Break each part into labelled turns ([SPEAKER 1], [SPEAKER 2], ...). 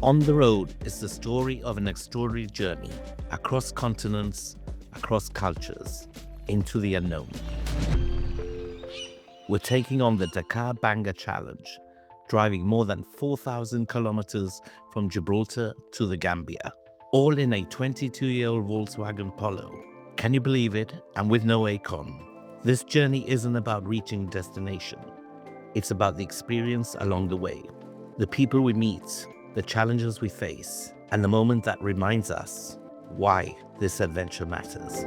[SPEAKER 1] On the Road is the story of an extraordinary journey across continents, across cultures, into the unknown. We're taking on the Dakar Banger Challenge, driving more than 4,000 kilometers from Gibraltar to the Gambia, all in a 22-year-old Volkswagen Polo. Can you believe it? And with no aircon. This journey isn't about reaching destination. It's about the experience along the way, the people we meet, the challenges we face, and the moment that reminds us why this adventure matters.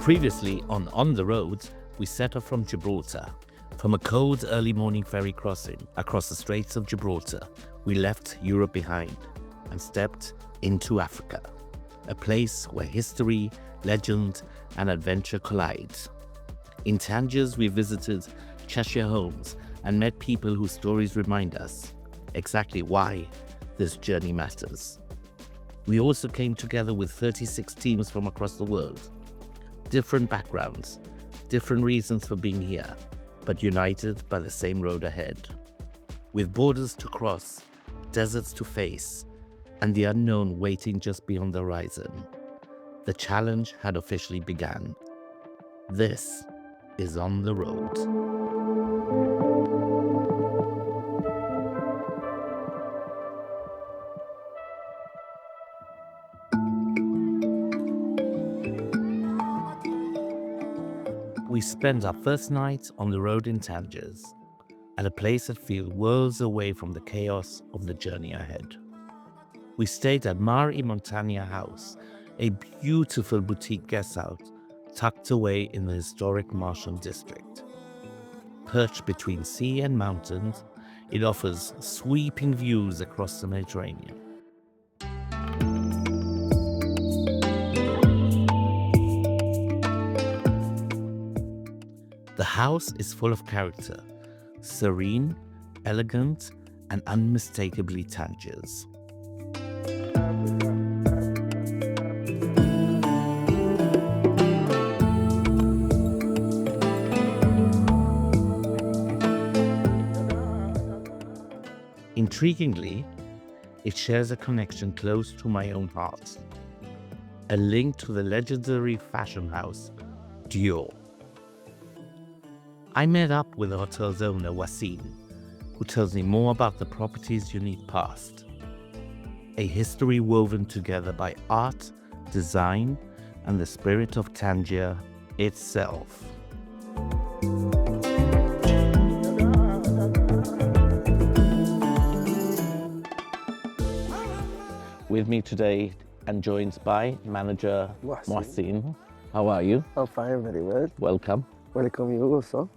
[SPEAKER 1] Previously on the Road, we set off from Gibraltar. From a cold early morning ferry crossing across the Straits of Gibraltar, we left Europe behind and stepped into Africa, a place where history, legend, and adventure collide. In Tangiers, we visited Chefchaouen and met people whose stories remind us exactly why this journey matters. We also came together with 36 teams from across the world. Different backgrounds, different reasons for being here, but united by the same road ahead. With borders to cross, deserts to face, and the unknown waiting just beyond the horizon, the challenge had officially begun. This is On the Road. We spent our first night on the road in Tangiers, at a place that feels worlds away from the chaos of the journey ahead. We stayed at Mar y Montagna House, a beautiful boutique guesthouse tucked away in the historic Marshall district. Perched between sea and mountains, it offers sweeping views across the Mediterranean. The house is full of character, serene, elegant, and unmistakably Tangiers. Intriguingly, it shares a connection close to my own heart, a link to the legendary fashion house, Dior. I met up with the hotel's owner, Wasim, who tells me more about the property's unique past. A history woven together by art, design, and the spirit of Tangier itself. With me today and joined by manager Mohsin. How are you?
[SPEAKER 2] I'm fine, very well.
[SPEAKER 1] Welcome.
[SPEAKER 2] Welcome you also.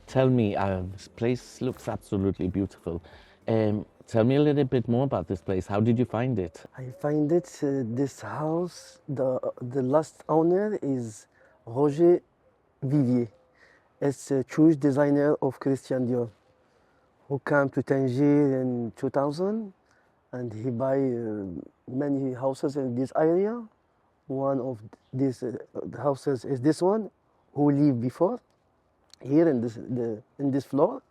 [SPEAKER 1] Tell me, this place looks absolutely beautiful. Tell me a little bit more about this place. How did you find it?
[SPEAKER 2] I find it, this house, the last owner is Roger Vivier. It's a Jewish designer of Christian Dior, who came to Tangier in 2000, and he buy many houses in this area. One of these houses is this one, who lived before here in this floor,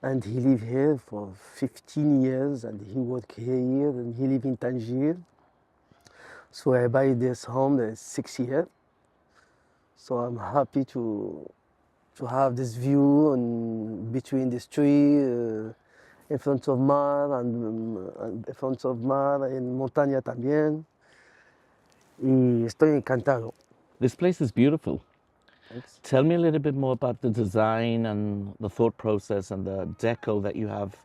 [SPEAKER 2] and he lived here for 15 years, and he worked here, and he lived in Tangier. So I buy this home 6 years. So I'm happy to have this view between this tree, in front of mar, and in front of mar, en montaña también. Y estoy encantado.
[SPEAKER 1] This place is beautiful.
[SPEAKER 2] Thanks.
[SPEAKER 1] Tell me a little bit more about the design and the thought process and the deco that you have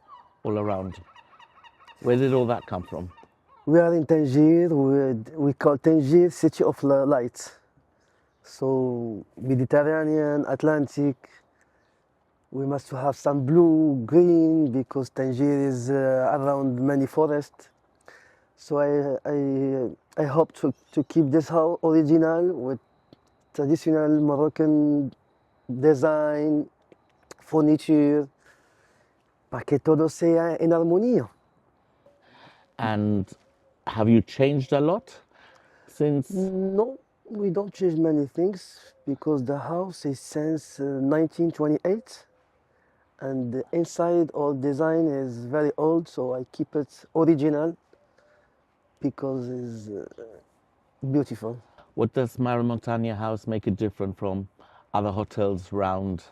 [SPEAKER 1] all around. Where did all that come from?
[SPEAKER 2] We are in Tangier. We call Tangier City of Lights. So Mediterranean, Atlantic. We must have some blue, green, because Tangier is around many forests. So I hope to keep this house original with traditional Moroccan design, furniture, para que todo sea en armonía.
[SPEAKER 1] And have you changed a lot since?
[SPEAKER 2] No, we don't change many things because the house is since 1928 and the inside all design is very old, so I keep it original because it's beautiful.
[SPEAKER 1] What does Maramontagne House make it different from other hotels around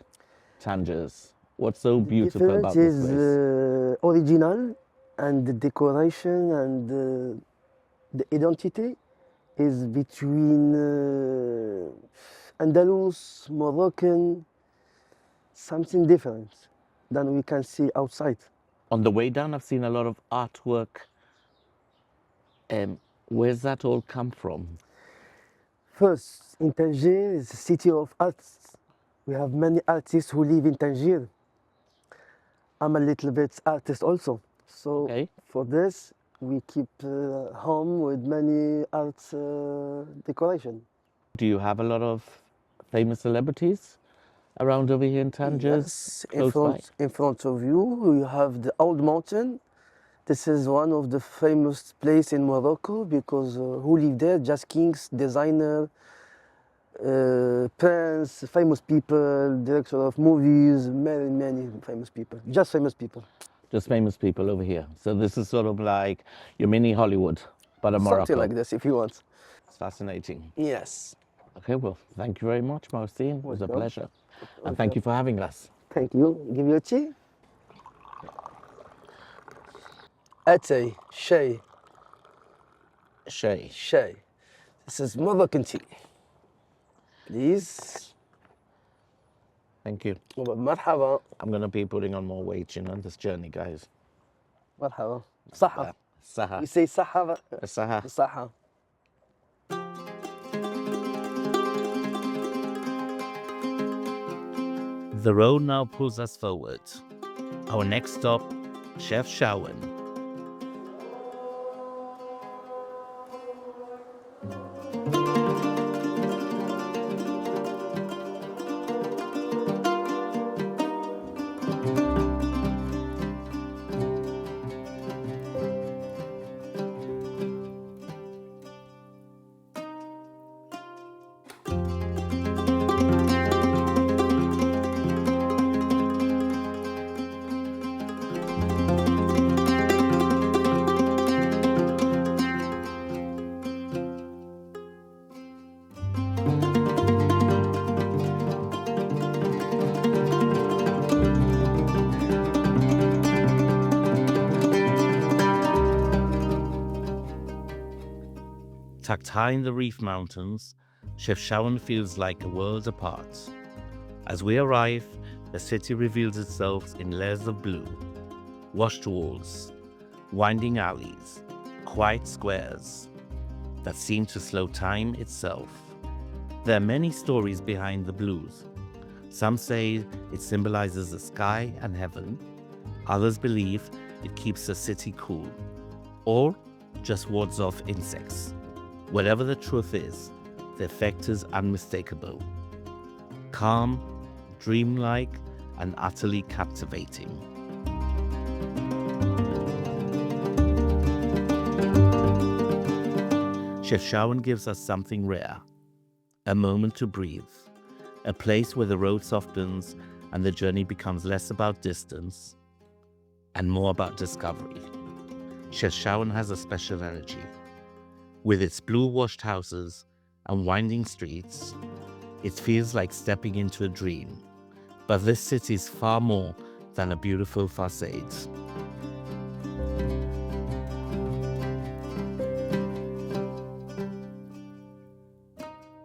[SPEAKER 1] Tangiers? What's so beautiful
[SPEAKER 2] Difference
[SPEAKER 1] about this
[SPEAKER 2] is
[SPEAKER 1] place?
[SPEAKER 2] original and the decoration and the identity is between Andalus, Moroccan, something different than we can see outside.
[SPEAKER 1] On the way down, I've seen a lot of artwork. Where's that all come from?
[SPEAKER 2] First, in Tangier is a city of arts. We have many artists who live in Tangier. I'm a little bit artist also. So
[SPEAKER 1] Okay.
[SPEAKER 2] for this, we keep home with many art decoration.
[SPEAKER 1] Do you have a lot of famous celebrities around over here in Tangiers?
[SPEAKER 2] Yes,
[SPEAKER 1] Close by?
[SPEAKER 2] in front of you, you have the Old Mountain. This is one of the famous place in Morocco because who live there? Just kings, designer, prince, famous people, director of movies, many famous people. Just famous people.
[SPEAKER 1] Just famous people over here. So this is sort of like your mini Hollywood, but a
[SPEAKER 2] Something
[SPEAKER 1] Morocco.
[SPEAKER 2] like this if you want.
[SPEAKER 1] It's fascinating.
[SPEAKER 2] Yes.
[SPEAKER 1] Okay, well, thank you very much, Marcin. It was a
[SPEAKER 2] Welcome.
[SPEAKER 1] pleasure. And thank you for having us.
[SPEAKER 2] Thank you. Give you a tea. Ate, shay,
[SPEAKER 1] Shay.
[SPEAKER 2] shay. This is Moroccan tea. Please.
[SPEAKER 1] Thank you.
[SPEAKER 2] مرحبا.
[SPEAKER 1] I'm going to be putting on more weight, on this journey, guys.
[SPEAKER 2] مرحبا. صحة.
[SPEAKER 1] Saha.
[SPEAKER 2] We say صحة.
[SPEAKER 1] Saha.
[SPEAKER 2] صحة.
[SPEAKER 1] The road now pulls us forward. Our next stop, Chefchaouen. Tucked high in the Reef Mountains, Chefchaouen feels like a world apart. As we arrive, the city reveals itself in layers of blue, washed walls, winding alleys, quiet squares that seem to slow time itself. There are many stories behind the blues. Some say it symbolizes the sky and heaven. Others believe it keeps the city cool, or just wards off insects. Whatever the truth is, the effect is unmistakable. Calm, dreamlike, and utterly captivating. Chefchaouen gives us something rare, a moment to breathe, a place where the road softens and the journey becomes less about distance and more about discovery. Chefchaouen has a special energy. With its blue-washed houses and winding streets, it feels like stepping into a dream. But this city is far more than a beautiful facade.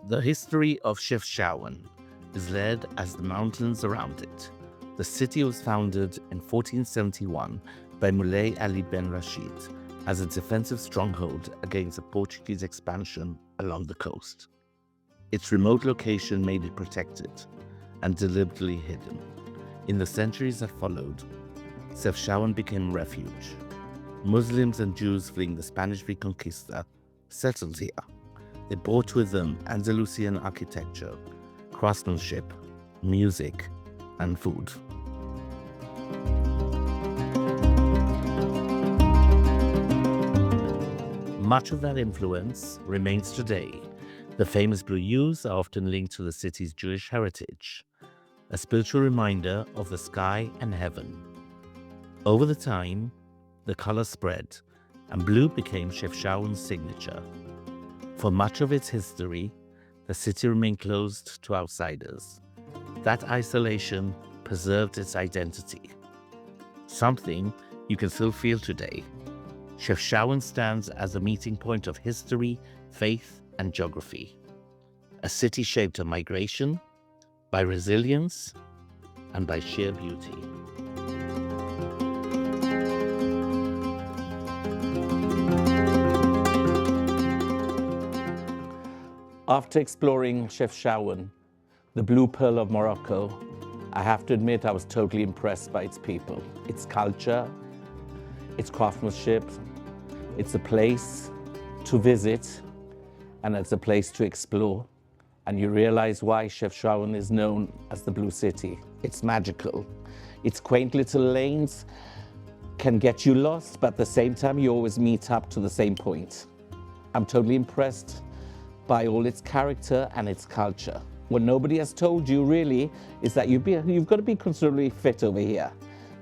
[SPEAKER 1] The history of Chefchaouen is layered as the mountains around it. The city was founded in 1471 by Moulay Ali Ben Rashid as a defensive stronghold against the Portuguese expansion along the coast. Its remote location made it protected and deliberately hidden. In the centuries that followed, Chefchaouen became a refuge. Muslims and Jews fleeing the Spanish Reconquista settled here. They brought with them Andalusian architecture, craftsmanship, music, and food. Much of that influence remains today. The famous blue hues are often linked to the city's Jewish heritage, a spiritual reminder of the sky and heaven. Over the time, the color spread, and blue became Chefchaouen's signature. For much of its history, the city remained closed to outsiders. That isolation preserved its identity, something you can still feel today. Chefchaouen stands as a meeting point of history, faith, and geography. A city shaped by migration, by resilience, and by sheer beauty.
[SPEAKER 3] After exploring Chefchaouen, the blue pearl of Morocco, I have to admit I was totally impressed by its people, its culture, its craftsmanship. It's a place to visit and it's a place to explore. And you realize why Chefchaouen is known as the Blue City. It's magical. Its quaint little lanes can get you lost, but at the same time you always meet up to the same point. I'm totally impressed by all its character and its culture. What nobody has told you really is that you've got to be considerably fit over here.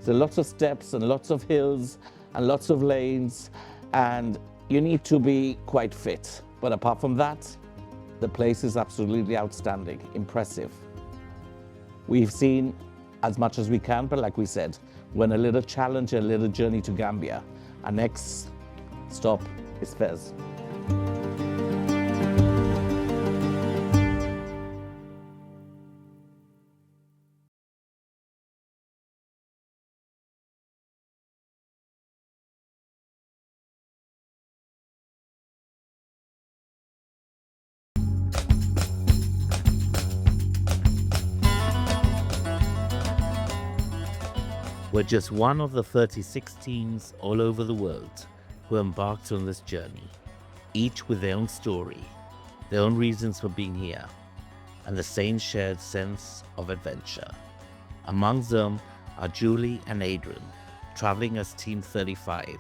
[SPEAKER 3] There's lots of steps and lots of hills and lots of lanes, and you need to be quite fit. But apart from that, the place is absolutely outstanding, impressive. We've seen as much as we can, but like we said, we're on a little challenge, a little journey to Gambia. Our next stop is Fez.
[SPEAKER 1] We're just one of the 36 teams all over the world who embarked on this journey, each with their own story, their own reasons for being here, and the same shared sense of adventure. Among them are Julie and Adrian, traveling as Team 35.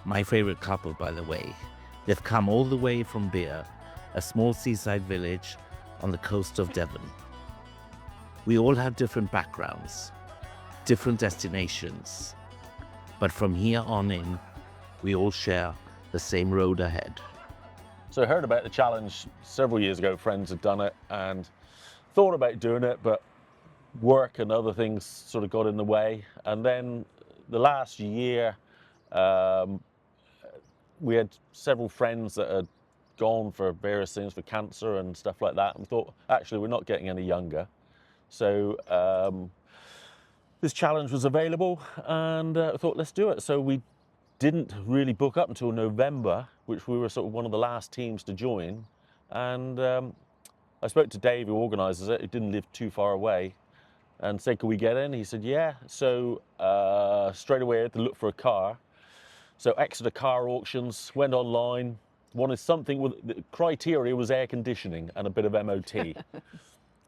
[SPEAKER 1] My favorite couple, by the way. They've come all the way from Beer, a small seaside village on the coast of Devon. We all have different backgrounds, different destinations, but from here on in, we all share the same road ahead.
[SPEAKER 4] So I heard about the challenge several years ago. Friends had done it and thought about doing it, but work and other things sort of got in the way. And then the last year, we had several friends that had gone for various things, for cancer and stuff like that, and thought, actually, we're not getting any younger. So this challenge was available, and I thought, let's do it. So we didn't really book up until November, which we were sort of one of the last teams to join. And I spoke to Dave, who organises it, who didn't live too far away, and said, can we get in? He said, yeah. So straight away I had to look for a car. So Exeter Car Auctions, went online, wanted something with, the criteria was air conditioning and a bit of MOT.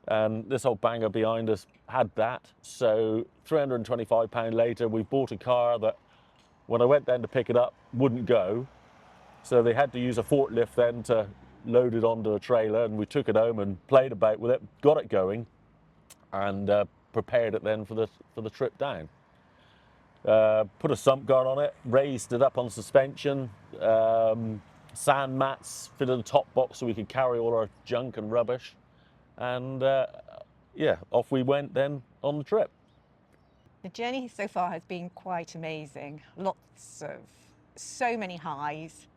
[SPEAKER 4] And this old banger behind us had that. So £325 later, we bought a car that when I went then to pick it up, wouldn't go. So they had to use a forklift then to load it onto a trailer, and we took it home and played about with it, got it going, and prepared it then for the trip down. Put a sump guard on it, raised it up on suspension, sand mats, fitted a top box so we could carry all our junk and rubbish. And yeah, off we went then on the trip.
[SPEAKER 5] The journey so far has been quite amazing. So many highs.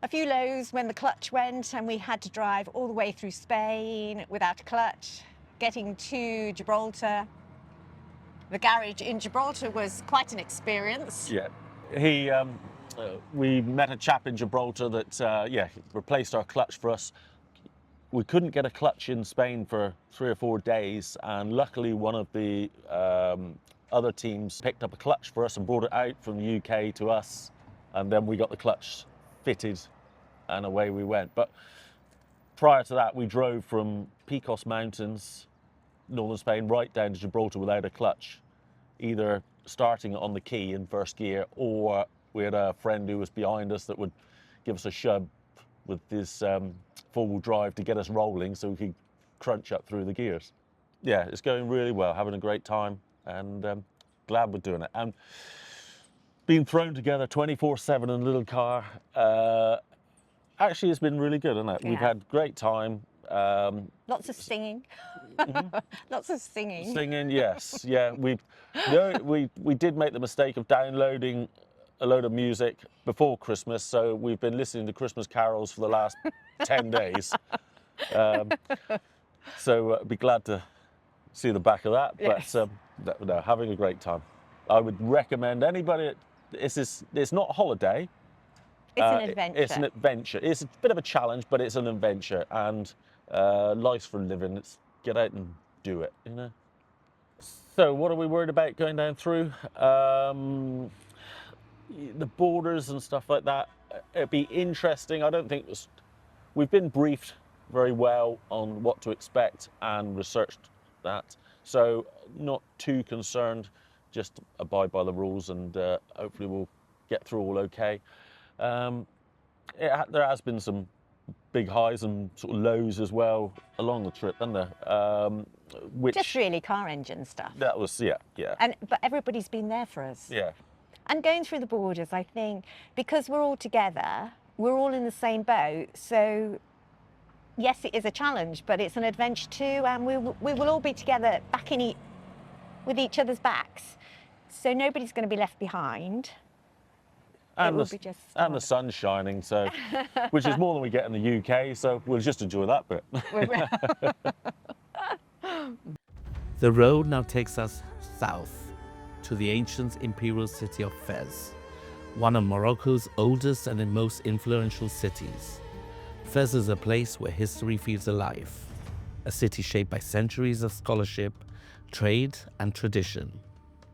[SPEAKER 5] A few lows when the clutch went and we had to drive all the way through Spain without a clutch, getting to Gibraltar. The garage in Gibraltar was quite an experience.
[SPEAKER 4] Yeah, we met a chap in Gibraltar that replaced our clutch for us. We couldn't get a clutch in Spain for 3 or 4 days, and luckily one of the other teams picked up a clutch for us and brought it out from the UK to us, and then we got the clutch fitted and away we went. But prior to that, we drove from Picos Mountains, northern Spain, right down to Gibraltar without a clutch, either starting on the quay in first gear, or we had a friend who was behind us that would give us a shove with this four-wheel drive to get us rolling so we could crunch up through the gears. Yeah, it's going really well, having a great time, and glad we're doing it. And being thrown together 24/7 in a little car, actually it's been really good, hasn't it?
[SPEAKER 5] Yeah.
[SPEAKER 4] We've had great time.
[SPEAKER 5] Lots of singing. Lots of singing.
[SPEAKER 4] Singing, yes, yeah. We did make the mistake of downloading a load of music before Christmas, so we've been listening to Christmas carols for the last 10 days. So be glad to see the back of that.
[SPEAKER 5] Yes.
[SPEAKER 4] But no, having a great time. I would recommend anybody. It's not a holiday.
[SPEAKER 5] It's an adventure.
[SPEAKER 4] It's an adventure. It's a bit of a challenge, but it's an adventure, and life's for living. It's get out and do it, you know. So what are we worried about going down through? The borders and stuff like that. It'd be interesting. I don't think we've been briefed very well on what to expect and researched that. So not too concerned. Just abide by the rules, and hopefully we'll get through all okay. There has been some big highs and sort of lows as well along the trip, hasn't there? Which
[SPEAKER 5] Just really car engine stuff.
[SPEAKER 4] that was, yeah.
[SPEAKER 5] But everybody's been there for us.
[SPEAKER 4] Yeah.
[SPEAKER 5] And going through the borders, I think, because we're all together, we're all in the same boat. So, yes, it is a challenge, but it's an adventure too. And we will all be together, with each other's backs. So nobody's going to be left behind.
[SPEAKER 4] And
[SPEAKER 5] will be just
[SPEAKER 4] the
[SPEAKER 5] wonderful.
[SPEAKER 4] sun's shining, so which is more than we get in the UK. So we'll just enjoy that bit.
[SPEAKER 1] The road now takes us south to the ancient imperial city of Fez, one of Morocco's oldest and most influential cities. Fez is a place where history feels alive, a city shaped by centuries of scholarship, trade and tradition.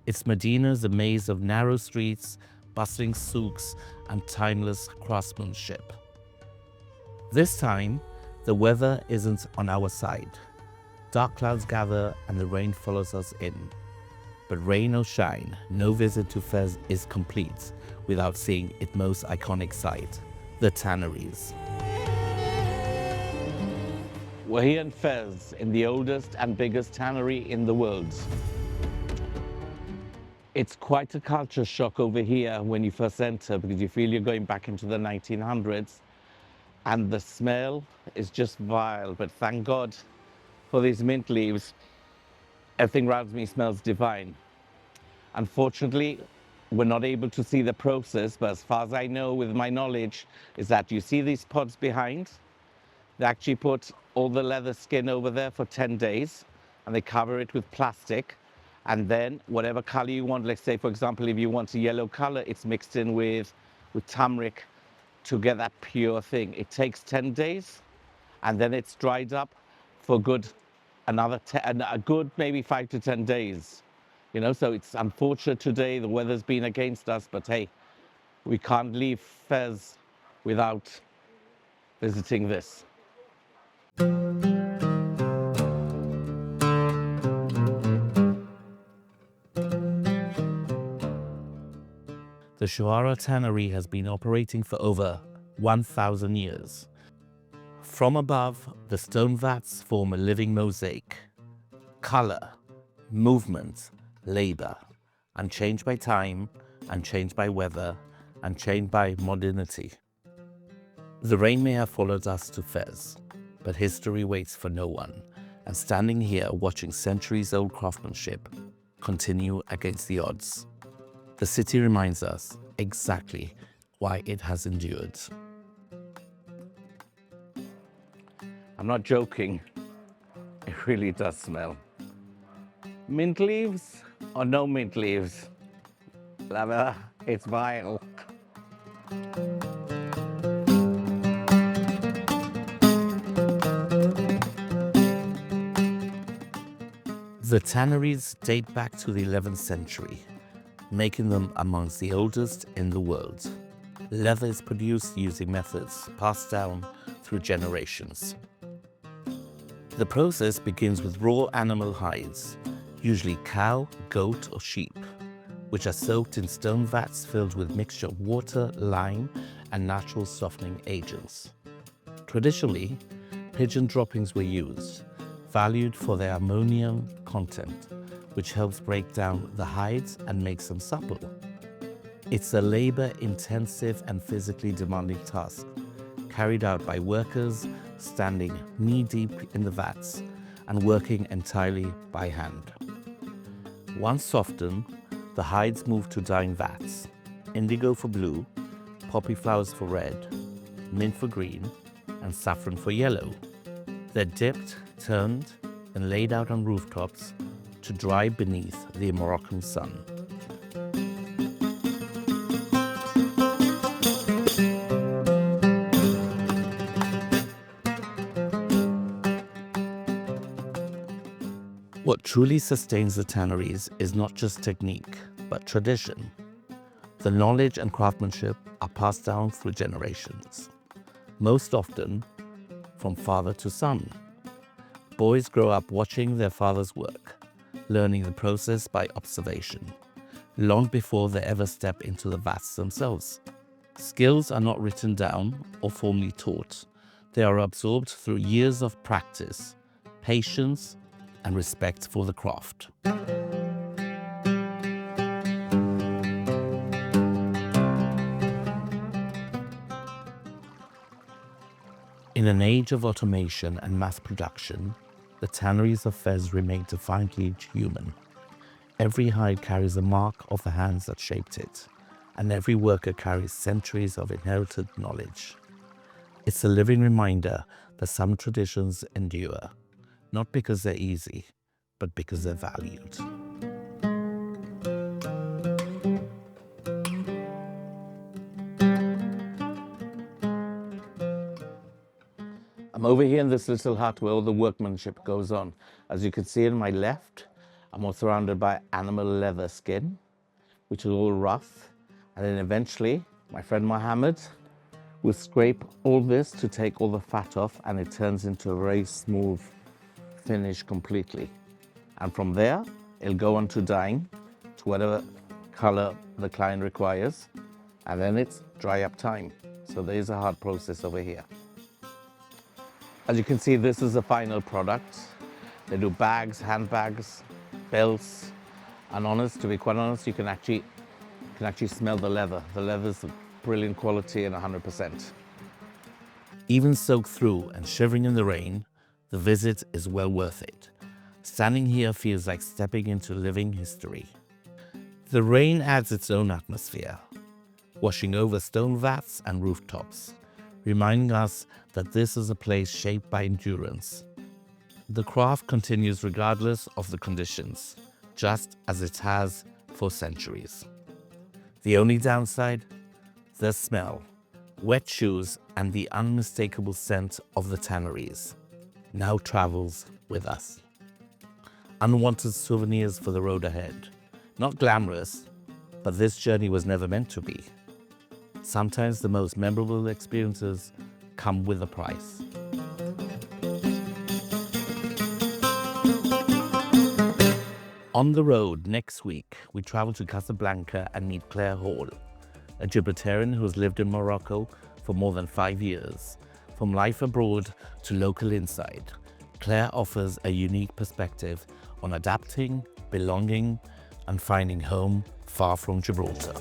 [SPEAKER 1] Its Medina is a maze of narrow streets, bustling souks and timeless craftsmanship. This time, the weather isn't on our side. Dark clouds gather and the rain follows us in. But rain or shine, no visit to Fez is complete without seeing its most iconic site, the tanneries.
[SPEAKER 3] We're here in Fez, in the oldest and biggest tannery in the world. It's quite a culture shock over here when you first enter, because you feel you're going back into the 1900s, and the smell is just vile. But thank God for these mint leaves. Everything around me smells divine. Unfortunately, we're not able to see the process, but as far as I know with my knowledge, is that you see these pods behind? They actually put all the leather skin over there for 10 days, and they cover it with plastic. And then whatever color you want, let's say, for example, if you want a yellow color, it's mixed in with turmeric to get that pure thing. It takes 10 days, and then it's dried up for a good maybe 5 to 10 days. You know, so it's unfortunate today, the weather's been against us, but hey, we can't leave Fez without visiting this.
[SPEAKER 1] The Chefchaouen tannery has been operating for over 1,000 years. From above, the stone vats form a living mosaic. Color, movement, labor, unchanged by time, unchanged by weather, unchanged by modernity. The rain may have followed us to Fez, but history waits for no one, and standing here watching centuries-old craftsmanship continue against the odds. The city reminds us exactly why it has endured.
[SPEAKER 3] I'm not joking, it really does smell. Mint leaves or no mint leaves? Lover, it's vile.
[SPEAKER 1] The tanneries date back to the 11th century, making them amongst the oldest in the world. Leather is produced using methods passed down through generations. The process begins with raw animal hides, usually cow, goat or sheep, which are soaked in stone vats filled with mixture of water, lime and natural softening agents. Traditionally, pigeon droppings were used, valued for their ammonium content, which helps break down the hides and makes them supple. It's a labor-intensive and physically demanding task, carried out by workers standing knee-deep in the vats and working entirely by hand. Once softened, the hides move to dyeing vats, indigo for blue, poppy flowers for red, mint for green, and saffron for yellow. They're dipped, turned, and laid out on rooftops to dry beneath the Moroccan sun. What truly sustains the tanneries is not just technique, but tradition. The knowledge and craftsmanship are passed down through generations, most often from father to son. Boys grow up watching their father's work, learning the process by observation, long before they ever step into the vats themselves. Skills are not written down or formally taught. They are absorbed through years of practice, patience, and respect for the craft. In an age of automation and mass production, the tanneries of Fez remain defiantly human. Every hide carries a mark of the hands that shaped it, and every worker carries centuries of inherited knowledge. It's a living reminder that some traditions endure, not because they're easy, but because they're valued.
[SPEAKER 3] I'm over here in this little hut where all the workmanship goes on. As you can see on my left, I'm all surrounded by animal leather skin, which is all rough. And then eventually, my friend Mohammed will scrape all this to take all the fat off, and it turns into a very smooth finish completely. And from there, it'll go on to dyeing to whatever color the client requires. And then it's dry up time. So there's a hard process over here. As you can see, this is the final product. They do bags, handbags, belts. And to be quite honest, you can actually smell the leather. The leather's brilliant quality and 100%.
[SPEAKER 1] Even soaked through and shivering in the rain, the visit is well worth it. Standing here feels like stepping into living history. The rain adds its own atmosphere, washing over stone vats and rooftops, reminding us that this is a place shaped by endurance. The craft continues regardless of the conditions, just as it has for centuries. The only downside? The smell, wet shoes, and the unmistakable scent of the tanneries now travels with us. Unwanted souvenirs for the road ahead. Not glamorous, but this journey was never meant to be. Sometimes the most memorable experiences come with a price. On the road next week, we travel to Casablanca and meet Claire Hall, a Gibraltarian who has lived in Morocco for more than 5 years. From life abroad to local inside, Claire offers a unique perspective on adapting, belonging, and finding home far from Gibraltar.